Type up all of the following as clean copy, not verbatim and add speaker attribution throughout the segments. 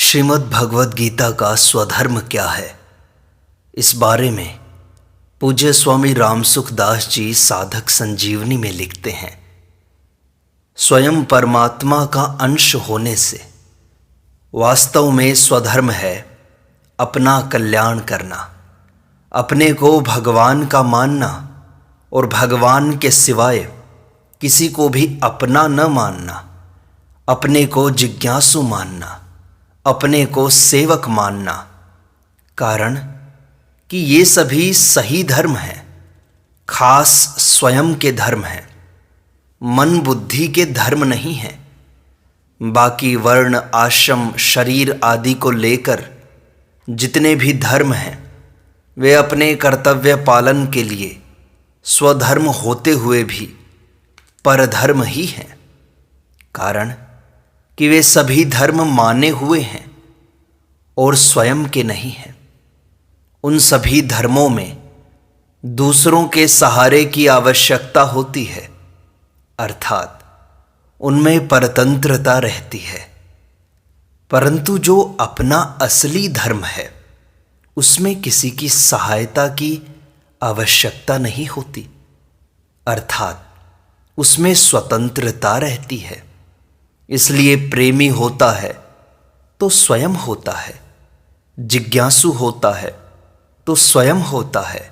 Speaker 1: श्रीमद् भगवद गीता का स्वधर्म क्या है, इस बारे में पूज्य स्वामी रामसुख दास जी साधक संजीवनी में लिखते हैं। स्वयं परमात्मा का अंश होने से वास्तव में स्वधर्म है अपना कल्याण करना, अपने को भगवान का मानना और भगवान के सिवाय किसी को भी अपना न मानना, अपने को जिज्ञासु मानना, अपने को सेवक मानना। कारण कि ये सभी सही धर्म हैं, खास स्वयं के धर्म हैं, मन बुद्धि के धर्म नहीं हैं। बाकी वर्ण आश्रम शरीर आदि को लेकर जितने भी धर्म हैं वे अपने कर्तव्य पालन के लिए स्वधर्म होते हुए भी परधर्म ही हैं। कारण कि वे सभी धर्म माने हुए हैं और स्वयं के नहीं हैं। उन सभी धर्मों में दूसरों के सहारे की आवश्यकता होती है, अर्थात उनमें परतंत्रता रहती है। परंतु जो अपना असली धर्म है उसमें किसी की सहायता की आवश्यकता नहीं होती, अर्थात उसमें स्वतंत्रता रहती है। इसलिए प्रेमी होता है तो स्वयं होता है, जिज्ञासु होता है तो स्वयं होता है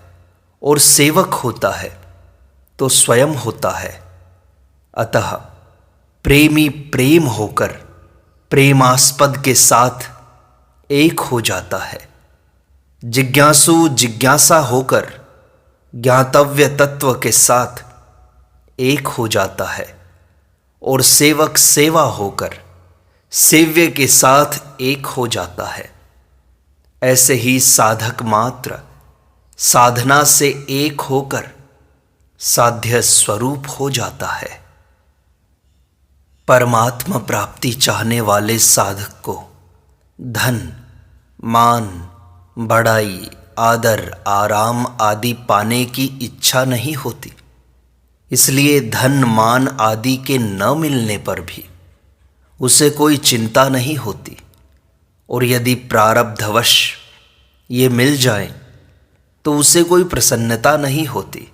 Speaker 1: और सेवक होता है तो स्वयं होता है। अतः प्रेमी प्रेम होकर प्रेमास्पद के साथ एक हो जाता है, जिज्ञासु जिज्ञासा होकर ज्ञातव्य तत्व के साथ एक हो जाता है और सेवक सेवा होकर सेव्य के साथ एक हो जाता है। ऐसे ही साधक मात्र साधना से एक होकर साध्य स्वरूप हो जाता है। परमात्मा प्राप्ति चाहने वाले साधक को धन, मान, बड़ाई, आदर, आराम आदि पाने की इच्छा नहीं होती। इसलिए धन मान आदि के न मिलने पर भी उसे कोई चिंता नहीं होती, और यदि प्रारब्धवश ये मिल जाए तो उसे कोई प्रसन्नता नहीं होती।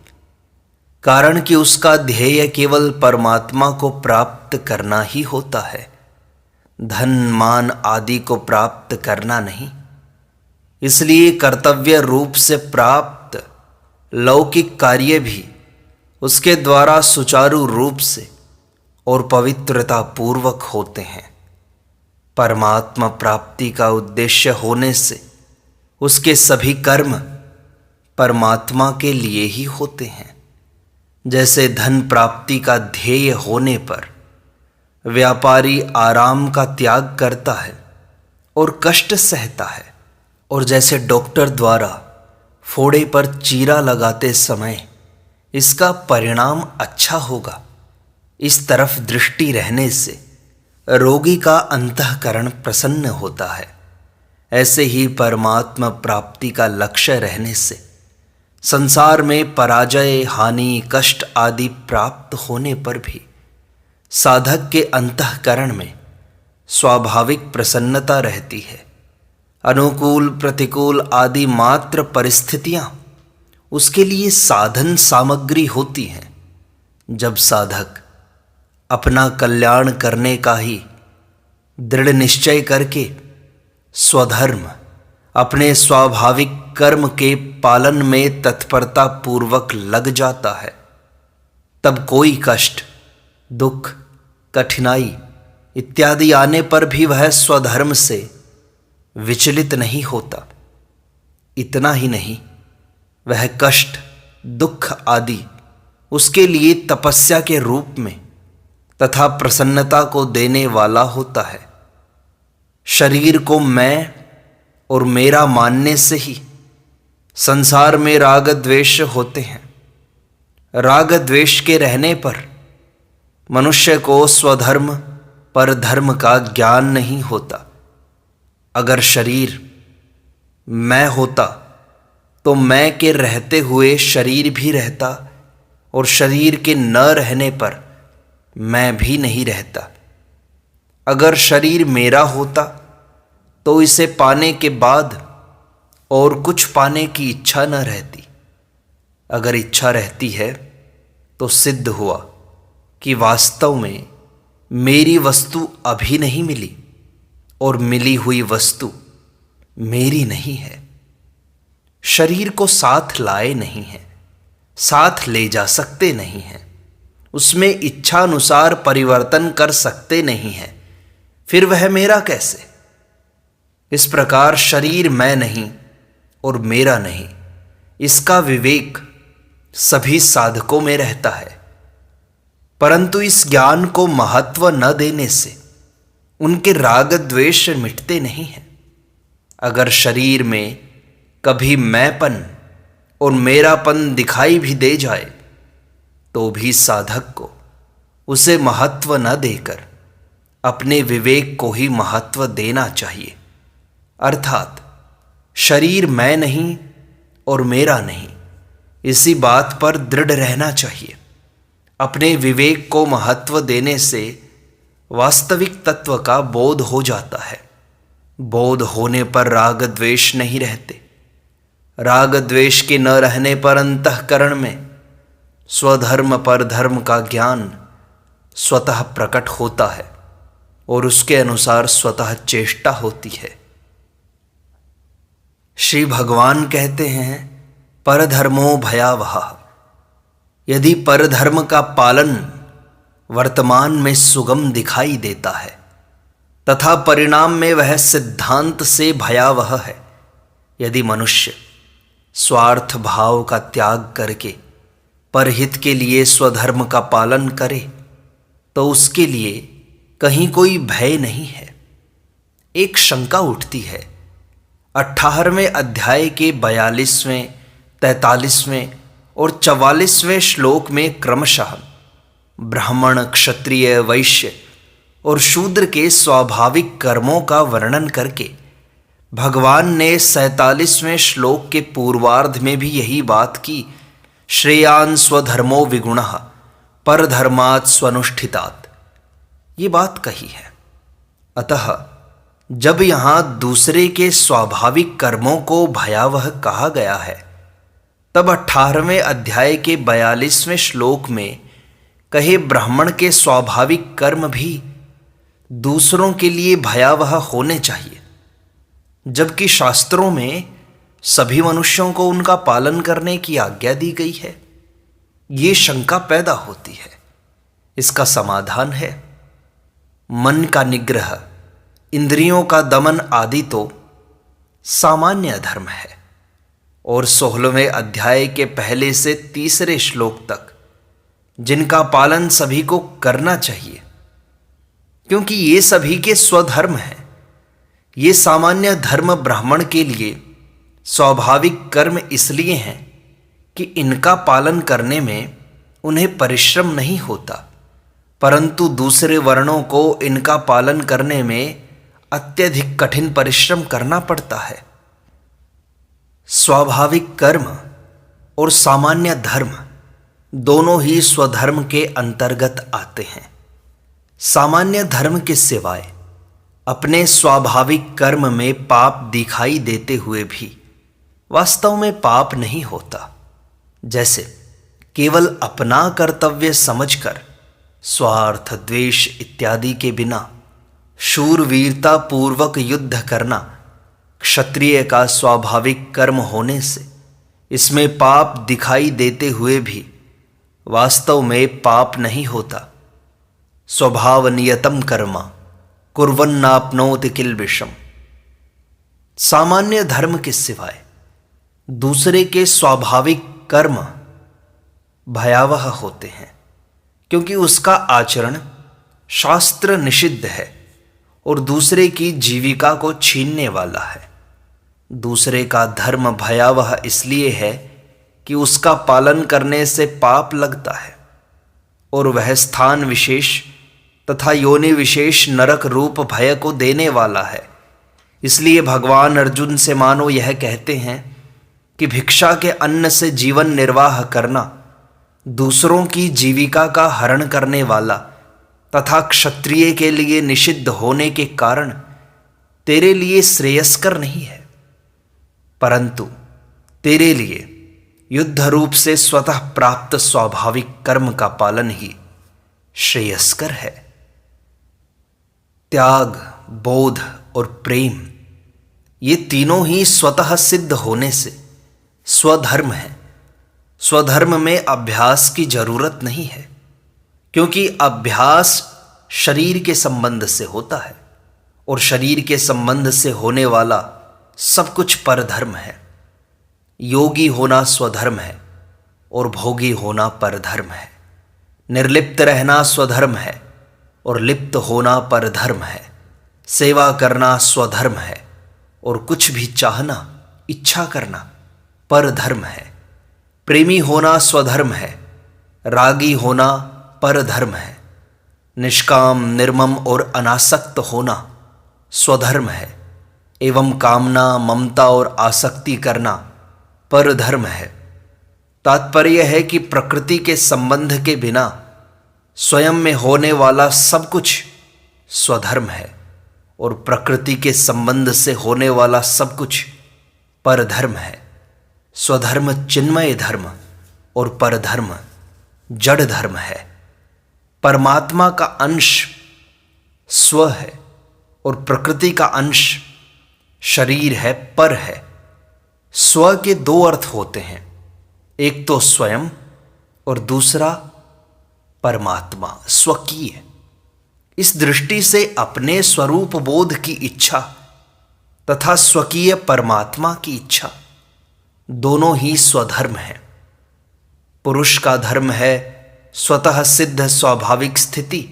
Speaker 1: कारण कि उसका ध्येय केवल परमात्मा को प्राप्त करना ही होता है, धन मान आदि को प्राप्त करना नहीं। इसलिए कर्तव्य रूप से प्राप्त लौकिक कार्य भी उसके द्वारा सुचारू रूप से और पवित्रता पूर्वक होते हैं। परमात्मा प्राप्ति का उद्देश्य होने से उसके सभी कर्म परमात्मा के लिए ही होते हैं। जैसे धन प्राप्ति का ध्येय होने पर व्यापारी आराम का त्याग करता है और कष्ट सहता है, और जैसे डॉक्टर द्वारा फोड़े पर चीरा लगाते समय इसका परिणाम अच्छा होगा, इस तरफ दृष्टि रहने से रोगी का अंतःकरण प्रसन्न होता है। ऐसे ही परमात्मा प्राप्ति का लक्ष्य रहने से संसार में पराजय, हानि, कष्ट आदि प्राप्त होने पर भी साधक के अंतःकरण में स्वाभाविक प्रसन्नता रहती है। अनुकूल प्रतिकूल आदि मात्र परिस्थितियां उसके लिए साधन सामग्री होती हैं। जब साधक अपना कल्याण करने का ही दृढ़ निश्चय करके स्वधर्म अपने स्वाभाविक कर्म के पालन में तत्परता पूर्वक लग जाता है, तब कोई कष्ट, दुख, कठिनाई इत्यादि आने पर भी वह स्वधर्म से विचलित नहीं होता। इतना ही नहीं, वह कष्ट, दुख आदि उसके लिए तपस्या के रूप में तथा प्रसन्नता को देने वाला होता है। शरीर को मैं और मेरा मानने से ही संसार में राग द्वेष होते हैं। राग द्वेष के रहने पर मनुष्य को स्वधर्म परधर्म का ज्ञान नहीं होता। अगर शरीर मैं होता तो मैं के रहते हुए शरीर भी रहता, और शरीर के न रहने पर मैं भी नहीं रहता। अगर शरीर मेरा होता तो इसे पाने के बाद और कुछ पाने की इच्छा न रहती। अगर इच्छा रहती है तो सिद्ध हुआ कि वास्तव में मेरी वस्तु अभी नहीं मिली और मिली हुई वस्तु मेरी नहीं है। शरीर को साथ लाए नहीं हैं, साथ ले जा सकते नहीं हैं, उसमें इच्छानुसार परिवर्तन कर सकते नहीं हैं, फिर वह मेरा कैसे? इस प्रकार शरीर मैं नहीं और मेरा नहीं, इसका विवेक सभी साधकों में रहता है। परंतु इस ज्ञान को महत्व न देने से उनके राग द्वेष मिटते नहीं हैं। अगर शरीर में कभी मैंपन और मेरापन दिखाई भी दे जाए तो भी साधक को उसे महत्व न देकर अपने विवेक को ही महत्व देना चाहिए। अर्थात शरीर मैं नहीं और मेरा नहीं, इसी बात पर दृढ़ रहना चाहिए। अपने विवेक को महत्व देने से वास्तविक तत्व का बोध हो जाता है। बोध होने पर राग द्वेष नहीं रहते। राग द्वेष के न रहने पर अंतःकरण में स्वधर्म पर धर्म का ज्ञान स्वतः प्रकट होता है और उसके अनुसार स्वतः चेष्टा होती है। श्री भगवान कहते हैं, परधर्मो भयावह। यदि परधर्म का पालन वर्तमान में सुगम दिखाई देता है तथा परिणाम में वह सिद्धांत से भयावह है, यदि मनुष्य स्वार्थ भाव का त्याग करके परहित के लिए स्वधर्म का पालन करे तो उसके लिए कहीं कोई भय नहीं है। एक शंका उठती है। 18वें अध्याय के 42वें, 43वें और 44वें श्लोक में क्रमशः ब्राह्मण, क्षत्रिय, वैश्य और शूद्र के स्वाभाविक कर्मों का वर्णन करके भगवान ने 47वें श्लोक के पूर्वार्ध में भी यही बात की, श्रेयान् स्वधर्मो विगुणः परधर्मात् स्वनुष्ठितात्, ये बात कही है। अतः जब यहाँ दूसरे के स्वाभाविक कर्मों को भयावह कहा गया है, तब 18वें अध्याय के 42वें श्लोक में कहे ब्राह्मण के स्वाभाविक कर्म भी दूसरों के लिए भयावह होने चाहिए, जबकि शास्त्रों में सभी मनुष्यों को उनका पालन करने की आज्ञा दी गई है। ये शंका पैदा होती है। इसका समाधान है, मन का निग्रह, इंद्रियों का दमन आदि तो सामान्य धर्म है और 16वें अध्याय के पहले से 3 श्लोक तक जिनका पालन सभी को करना चाहिए, क्योंकि ये सभी के स्वधर्म हैं। ये सामान्य धर्म ब्राह्मण के लिए स्वाभाविक कर्म इसलिए हैं कि इनका पालन करने में उन्हें परिश्रम नहीं होता, परंतु दूसरे वर्णों को इनका पालन करने में अत्यधिक कठिन परिश्रम करना पड़ता है। स्वाभाविक कर्म और सामान्य धर्म दोनों ही स्वधर्म के अंतर्गत आते हैं। सामान्य धर्म के सिवाय अपने स्वाभाविक कर्म में पाप दिखाई देते हुए भी वास्तव में पाप नहीं होता। जैसे केवल अपना कर्तव्य समझकर स्वार्थ, द्वेष इत्यादि के बिना शूरवीरता पूर्वक युद्ध करना क्षत्रिय का स्वाभाविक कर्म होने से इसमें पाप दिखाई देते हुए भी वास्तव में पाप नहीं होता। स्वभाव नियतम कर्म कुर्वन्नाप्नोति किल्बिषम। सामान्य धर्म के सिवाय दूसरे के स्वाभाविक कर्म भयावह होते हैं, क्योंकि उसका आचरण शास्त्र निषिद्ध है और दूसरे की जीविका को छीनने वाला है। दूसरे का धर्म भयावह इसलिए है कि उसका पालन करने से पाप लगता है और वह स्थान विशेष तथा योनि विशेष नरक रूप भय को देने वाला है। इसलिए भगवान अर्जुन से मानो यह कहते हैं कि भिक्षा के अन्न से जीवन निर्वाह करना दूसरों की जीविका का हरण करने वाला तथा क्षत्रिय के लिए निषिद्ध होने के कारण तेरे लिए श्रेयस्कर नहीं है, परंतु तेरे लिए युद्ध रूप से स्वतः प्राप्त स्वाभाविक कर्म का पालन ही श्रेयस्कर है। त्याग, बोध और प्रेम ये तीनों ही स्वतः सिद्ध होने से स्वधर्म है। स्वधर्म में अभ्यास की जरूरत नहीं है, क्योंकि अभ्यास शरीर के संबंध से होता है और शरीर के संबंध से होने वाला सब कुछ परधर्म है। योगी होना स्वधर्म है और भोगी होना परधर्म है। निर्लिप्त रहना स्वधर्म है और लिप्त होना परधर्म है। सेवा करना स्वधर्म है और कुछ भी चाहना, इच्छा करना परधर्म है। प्रेमी होना स्वधर्म है, रागी होना परधर्म है। निष्काम, निर्मम और अनासक्त होना स्वधर्म है एवं कामना, ममता और आसक्ति करना परधर्म है। तात्पर्य है कि प्रकृति के संबंध के बिना स्वयं में होने वाला सब कुछ स्वधर्म है और प्रकृति के संबंध से होने वाला सब कुछ परधर्म है। स्वधर्म चिन्मय धर्म और परधर्म जड़ धर्म है। परमात्मा का अंश स्व है और प्रकृति का अंश शरीर है, पर है। स्व के दो अर्थ होते हैं, एक तो स्वयं और दूसरा परमात्मा, स्वकीय। इस दृष्टि से अपने स्वरूप बोध की इच्छा तथा स्वकीय परमात्मा की इच्छा दोनों ही स्वधर्म है। पुरुष का धर्म है स्वतः सिद्ध स्वाभाविक स्थिति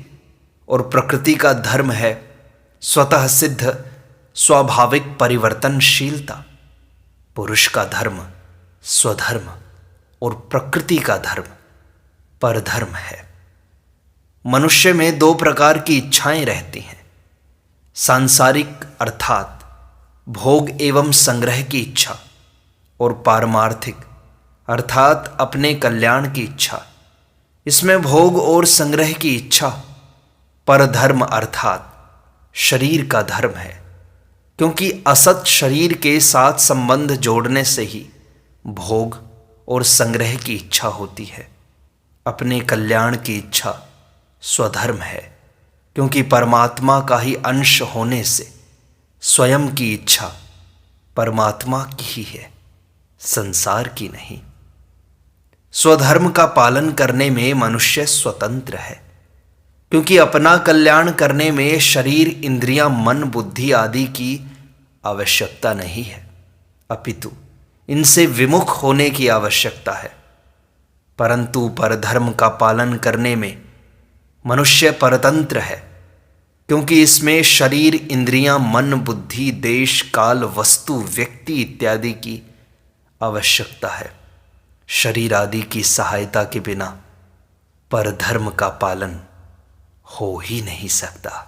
Speaker 1: और प्रकृति का धर्म है स्वतः सिद्ध स्वाभाविक परिवर्तनशीलता। पुरुष का धर्म स्वधर्म और प्रकृति का धर्म परधर्म है। मनुष्य में दो प्रकार की इच्छाएं रहती हैं, सांसारिक अर्थात भोग एवं संग्रह की इच्छा और पारमार्थिक अर्थात अपने कल्याण की इच्छा। इसमें भोग और संग्रह की इच्छा परधर्म अर्थात शरीर का धर्म है, क्योंकि असत शरीर के साथ संबंध जोड़ने से ही भोग और संग्रह की इच्छा होती है। अपने कल्याण की इच्छा स्वधर्म है, क्योंकि परमात्मा का ही अंश होने से स्वयं की इच्छा परमात्मा की ही है, संसार की नहीं। स्वधर्म का पालन करने में मनुष्य स्वतंत्र है, क्योंकि अपना कल्याण करने में शरीर, इंद्रियां, मन, बुद्धि आदि की आवश्यकता नहीं है, अपितु इनसे विमुख होने की आवश्यकता है। परंतु परधर्म का पालन करने में मनुष्य परतंत्र है, क्योंकि इसमें शरीर, इंद्रियां, मन, बुद्धि, देश, काल, वस्तु, व्यक्ति इत्यादि की आवश्यकता है। शरीर आदि की सहायता के बिना परधर्म का पालन हो ही नहीं सकता।